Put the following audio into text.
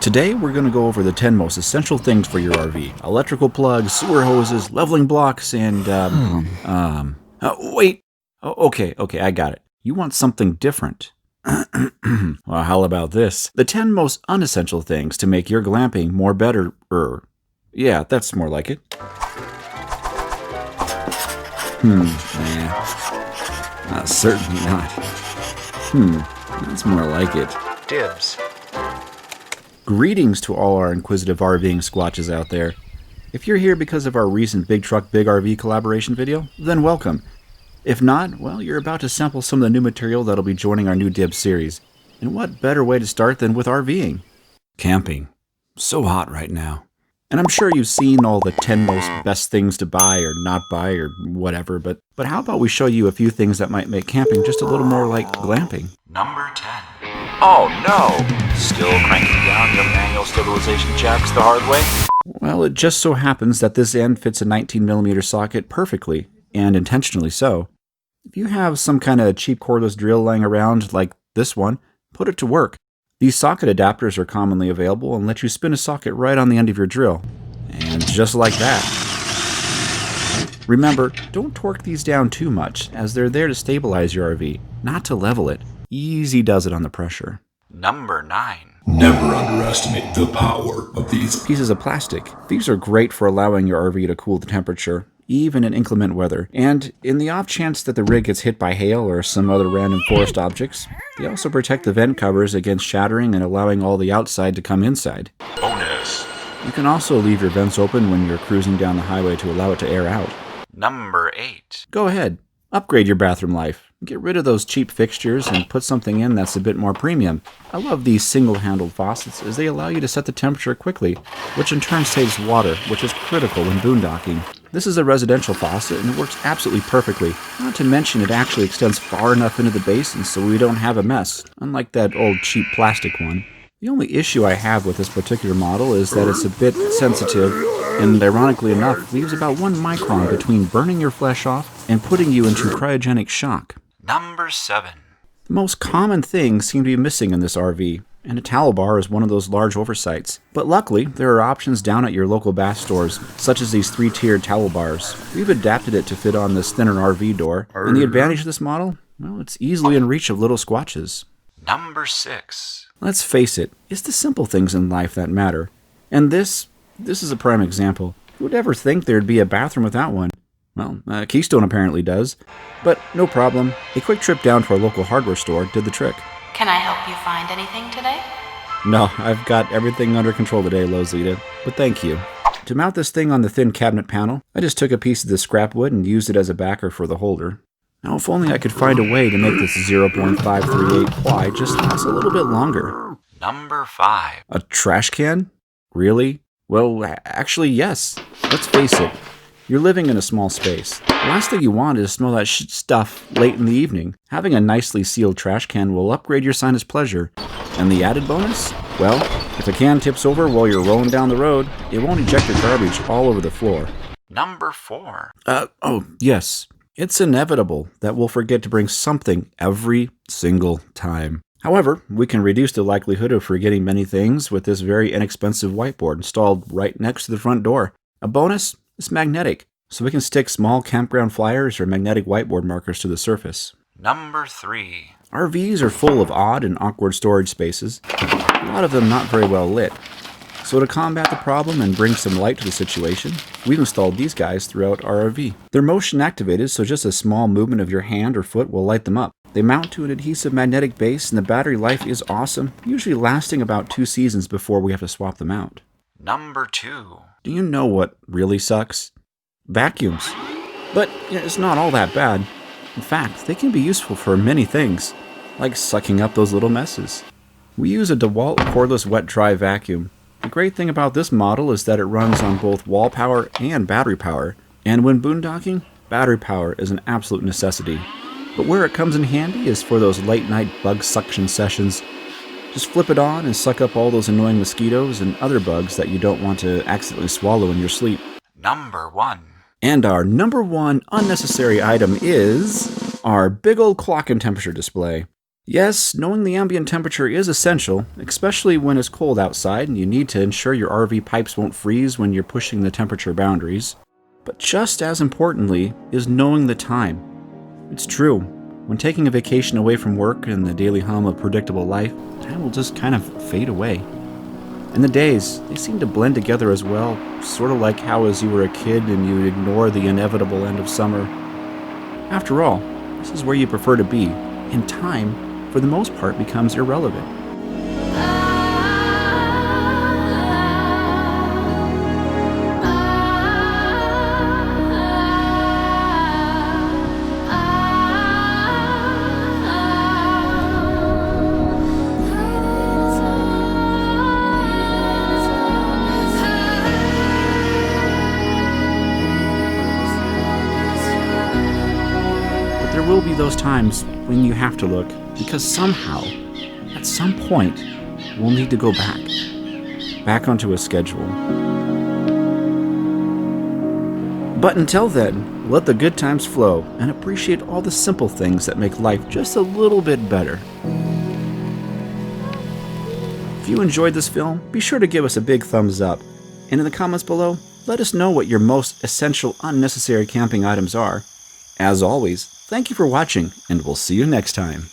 Today we're going to go over the 10 most essential things for your RV. Electrical plugs, sewer hoses, leveling blocks, and wait. Okay, I got it. You want something different. Well, how about this? The 10 most unessential things to make your glamping more better. Yeah, that's more like it. Certainly not. That's more like it. DIBS. Greetings to all our inquisitive RVing squatches out there. If you're here because of our recent Big Truck Big RV collaboration video, then welcome. If not, well, you're about to sample some of the new material that'll be joining our new DIBS series. And what better way to start than with RVing? Camping. So hot right now. And I'm sure you've seen all the 10 most best things to buy or not buy or whatever, but how about we show you a few things that might make camping just a little more like glamping? Number 10. Oh no! Still cranking down your manual stabilization jacks the hard way? Well, it just so happens that this end fits a 19mm socket perfectly, and intentionally so. If you have some kind of cheap cordless drill laying around like this one, put it to work. These socket adapters are commonly available and let you spin a socket right on the end of your drill. And just like that. Remember, don't torque these down too much, as they're there to stabilize your RV, not to level it. Easy does it on the pressure. Number 9. Never underestimate the power of these Pieces of plastic. These are great for allowing your RV to cool the temperature, even in inclement weather. And in the off chance that the rig gets hit by hail or some other random forest objects, they also protect the vent covers against shattering and allowing all the outside to come inside. Bonus. You can also leave your vents open when you're cruising down the highway to allow it to air out. Number 8. Go ahead, upgrade your bathroom life. Get rid of those cheap fixtures and put something in that's a bit more premium. I love these single-handled faucets as they allow you to set the temperature quickly, which in turn saves water, which is critical when boondocking. This is a residential faucet and it works absolutely perfectly. Not to mention it actually extends far enough into the basin so we don't have a mess, unlike that old cheap plastic one. The only issue I have with this particular model is that it's a bit sensitive and, ironically enough, leaves about 1 micron between burning your flesh off and putting you into cryogenic shock. Number 7. The most common things seem to be missing in this RV, and a towel bar is one of those large oversights. But luckily, there are options down at your local bath stores, such as these 3-tiered towel bars. We've adapted it to fit on this thinner RV door, and the advantage of this model? Well, it's easily in reach of little squatches. Number 6. Let's face it, it's the simple things in life that matter. And this is a prime example. Who would ever think there'd be a bathroom without one? Well, Keystone apparently does. But no problem. A quick trip down to our local hardware store did the trick. Can I help you find anything today? No, I've got everything under control today, Lozita, but thank you. To mount this thing on the thin cabinet panel, I just took a piece of the scrap wood and used it as a backer for the holder. Now, if only I could find a way to make this 0.538 ply just last a little bit longer. Number 5. A trash can? Really? Well, actually, yes. Let's face it. You're living in a small space. The last thing you want is to smell that stuff late in the evening. Having a nicely sealed trash can will upgrade your sinus pleasure. And the added bonus? Well, if a can tips over while you're rolling down the road, it won't eject your garbage all over the floor. Number 4. Yes. It's inevitable that we'll forget to bring something every single time. However, we can reduce the likelihood of forgetting many things with this very inexpensive whiteboard installed right next to the front door. A bonus? It's magnetic, so we can stick small campground flyers or magnetic whiteboard markers to the surface. Number 3. RVs are full of odd and awkward storage spaces, a lot of them not very well lit. So to combat the problem and bring some light to the situation, we've installed these guys throughout our RV. They're motion activated, so just a small movement of your hand or foot will light them up. They mount to an adhesive magnetic base and the battery life is awesome, usually lasting about 2 seasons before we have to swap them out. Number 2. Do you know what really sucks? Vacuums. But it's not all that bad. In fact, they can be useful for many things, like sucking up those little messes. We use a DeWalt cordless wet-dry vacuum. The great thing about this model is that it runs on both wall power and battery power, and when boondocking, battery power is an absolute necessity. But where it comes in handy is for those late-night bug suction sessions. Just flip it on and suck up all those annoying mosquitoes and other bugs that you don't want to accidentally swallow in your sleep. Number 1. And our number 1 unnecessary item is our big old clock and temperature display. Yes, knowing the ambient temperature is essential, especially when it's cold outside and you need to ensure your RV pipes won't freeze when you're pushing the temperature boundaries. But just as importantly is knowing the time. It's true, when taking a vacation away from work and the daily hum of predictable life, time will just kind of fade away. And the days, they seem to blend together as well, sort of like how as you were a kid and you would ignore the inevitable end of summer. After all, this is where you prefer to be, and time, for the most part, becomes irrelevant. There will be those times when you have to look, because somehow, at some point, we'll need to go back onto a schedule. But until then, let the good times flow and appreciate all the simple things that make life just a little bit better. If you enjoyed this film, be sure to give us a big thumbs up, and in the comments below, let us know what your most essential, unnecessary camping items are. As always, thank you for watching, and we'll see you next time.